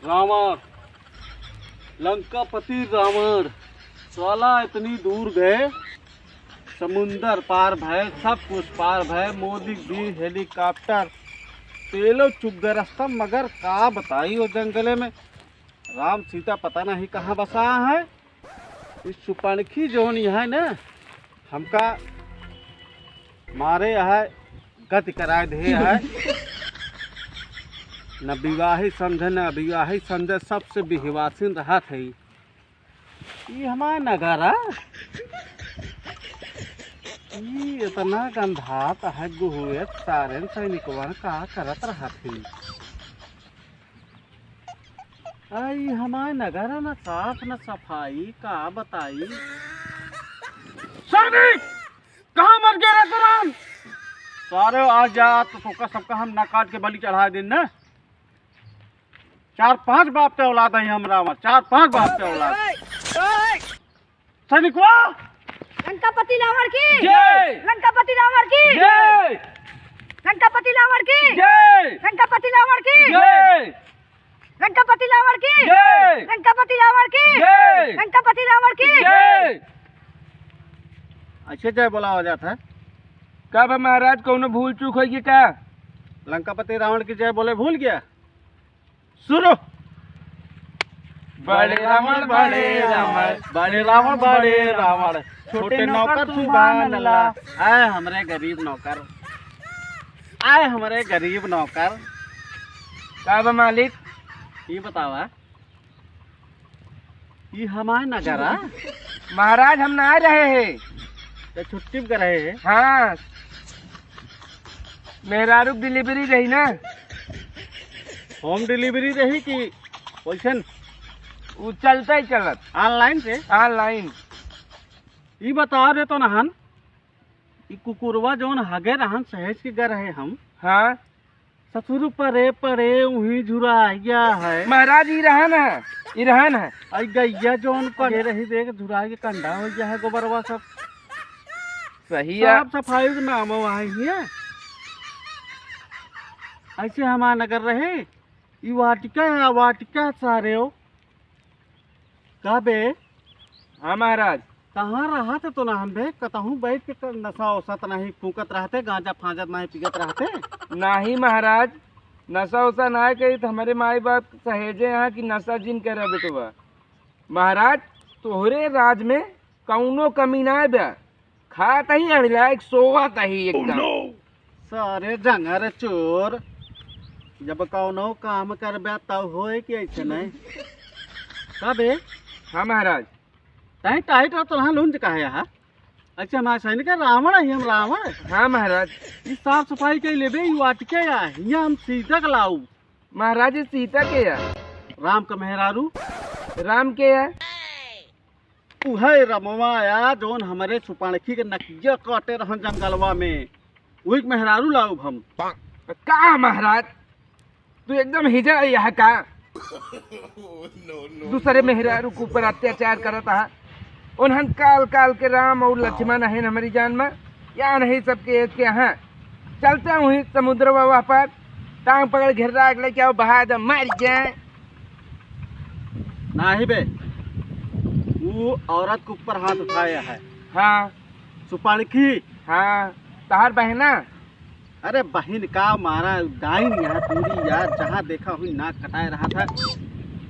रावण, लंकापति रावण साला इतनी दूर गए, समुंदर पार भय, सब कुछ पार भय, मोदी भी हेलीकॉप्टर तेलो चुप गए रास्ता, मगर का बताई वो जंगले में राम सीता पता नहीं कहाँ बसा है। इस सुपनखी जोन है ना हमका मारे है गति कराए दे है। न विवाही समझे न अविवाही समझे, सबसे विवासीन रहा थे। ये हमारा नगारा ये इतना गंधात है गुहुए सारे सैनिकवन का करत रहा थी। आई हमारा नगारा न साफ न सफाई का बताई। सैनिक कहाँ मर गया रे तुरंत? सारे आ जा तो सबका हम नकाट के बलि चढ़ा दिन न। 4-5 बाप के औलाद है हमरा, 4-5 बाप के औलाद। सैनिकवा लंकापति रावण की जय, लंकापति रावण की जय, लंकापति रावण की जय, लंकापति रावण की जय, लंकापति रावण की जय, लंकापति रावण की जय, लंकापति रावण की जय। अच्छे जय बोला हो जाता है। कब महाराज कौनो भूल चूक होगी क्या? लंकापति रावण की जय बोले भूल गया। सुनो। बड़े रावण बड़े रावण, बड़े रावण बड़े रावण, छोटे नौकर सुभान अल्लाह। आए हमारे गरीब नौकर, आए हमारे गरीब नौकर। कब मालिक? ये बतावा ये हमारे नगरा महाराज हम ना आ रहे हैं। तो छुट्टी कर रहे हैं। हाँ मेहरारू डिलीवरी रही ना, होम डिलीवरी रही कि वैसे वो चलता ही चलत ऑनलाइन से। ऑनलाइन। ये बता रहे तो नहन ये कुकुरवा जोन हगे रहन सहेज के गर है हम। हाँ ससुर परे परे वही झुराइया है। महाराज ये रहन है, ये रहन है। आई गैया जोन पड़े रही देख झुरा के कंडा हो गया है गोबरवा सब। सही है। साफ सफाई के नाम है। ऐसे हमारा नगर रहे ये वाटिका है, वाटिका सारे हो का बे। हाँ महाराज कहाँ रहा थे तो ना हम बे कतहूँ बैठ के नशा वसत नहीं फूकत रहते, गांजा फांजत नहीं पिगत रहते। नहीं महाराज, नशा वशा ना कही तो हमारे माई बाप सहेजे यहाँ की नशा जिन कह रहे बेटवा। महाराज तोहरे राज में कौनो कमी ना है बे, खाता ही अड़िला एक सोवत ही एकदम। सारे जंगर चोर जब कौनो काम करबे तब होए कि ऐसे नहीं का बे। हाँ महाराज। टाइट टाइट तो हाँ लूंज का है यहाँ। अच्छा हमारे सैनिक रावण है, हम रावण। हाँ महाराज। इस साफ सफाई के लिए ये वाटिके या यहाँ हम सीता का लाऊ। महाराज ये सीता के है, राम का मेहरारू राम के है। उहे रमवा या जोन हमारे सुपाणखी के नकिया काटे रहन जंगलवा में, वही के मेहरारू लाऊ हम। का महाराज तू एकदम हिजा यह का दूसरे मेहरारू के ऊपर अत्याचार करता है। उन्हन काल काल के राम और लक्ष्मण है हमारी जान में, या नहीं सबके एक के यहाँ चलते वहीं समुद्र वहाँ पर टांग पकड़ घेर राख लेके आओ बहा दे मर जाए। नहीं बे वो औरत के ऊपर हाथ उठाया है। हाँ सुपाणखी। हाँ तहार बहना। अरे बहन का मारा डाइन यहाँ पूरी यार, जहाँ देखा हुई नाक कटाए रहा था।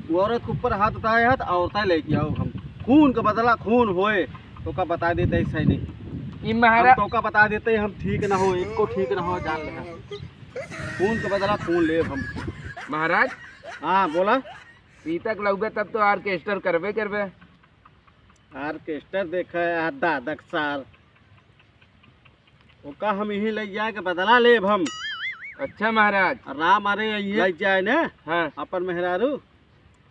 वो औरत के ऊपर हाथ उठाया है तो औरतें लेके आओ हम। खून का बदला खून होए तो का बता देते ऐसा ही नहीं। ये महाराज तो का बता देते हम ठीक ना हो, इनको ठीक ना हो, जान रहे खून का बदला खून ले हम। महाराज। हाँ बोला। सीतक लौबे तब तो ऑर्केस्ट्रा करबे करबे। ऑर्केस्ट्रा देखा है दादक साल ओका हम यही ले जाए के बदला ले हम। अच्छा महाराज। राम अरे ले जाए ने हाँ अपन मेहरारू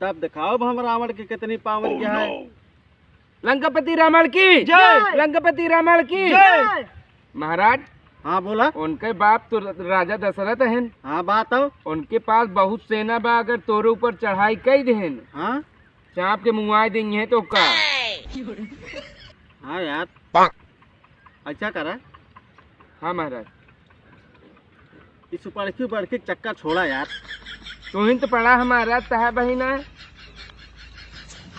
तब दिखाओ हम रावण की कितनी पावर क्या है। लंकापति रावण की जय, लंकापति रावण की जय। महाराज। हाँ बोला। उनके बाप तो राजा दशरथ हैं। हाँ बात हो। उनके पास बहुत सेना बा, अगर तोरे ऊपर चढ़ाई कई देन हाँ चाँप के मुँह देंगे तो का। हाँ यार अच्छा करा। हाँ महाराज। इस पड़की चक्कर छोड़ा यार। तू ही तो पड़ा हमारा तहा बहिना।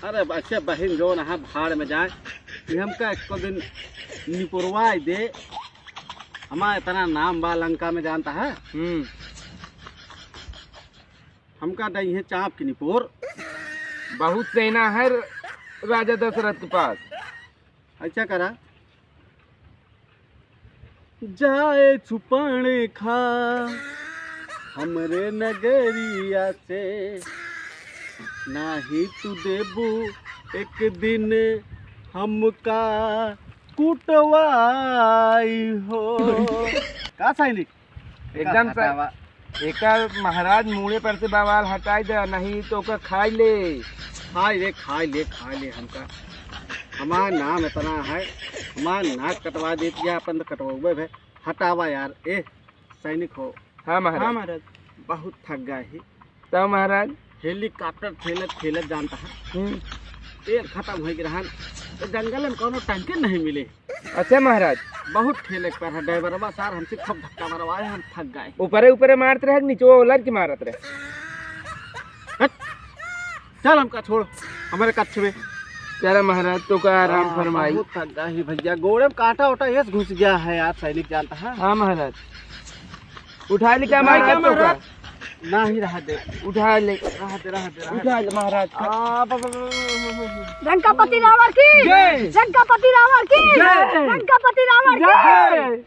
अरे अच्छा बहन जो ना भाड़ में जाए कि हमका एक दिन निपुरवाई दे। हमारा इतना नाम बा लंका में जानता है। हमका नहीं है चाँप की निपुर। बहुत सेना है राजा दशरथ के पास। अच्छा करा जाए छुपाने खा हमरे नगरिया से, नाही तू देबू एक दिन हमका कुटवाई हो। का सैनिक एकदम एक महाराज मुड़े पर से बवाल हटाई दे, नहीं तो का खाई ले। खाई ले हमका। हमारा नाम इतना है, हमारा नाक कटवा देती है अपन तो कटवा है। हटावा यार। ए सैनिक हो। हाँ महाराज। हाँ महाराज बहुत थक गए ही। तो महाराज हेलीकॉप्टर खेलत जानता है। तेल खत्म हो गया तो जंगल में कोनो टंके नहीं मिले। अच्छा महाराज बहुत ठेले पर है ड्राइवरवा सार हमसे खूब धक्का मरवाए, हम थक गए। ऊपरे मारते रहे नीचे उलट के मारत रहे। चल हमका छोड़ हमारे कच्छ में। चलो महाराज तो का आराम फरमाई। बहुत थक गए ही भैया, गोड़े में कांटा उटा ये घुस गया है यार। सैनिक जानता है। हाँ महाराज उठा ले क्या महाराज? तो का ना ही रहा दे। उठा ले उठा ले महाराज। लंकापति रावण की जय। लंकापति रावण की जय। लंकापति रावण की।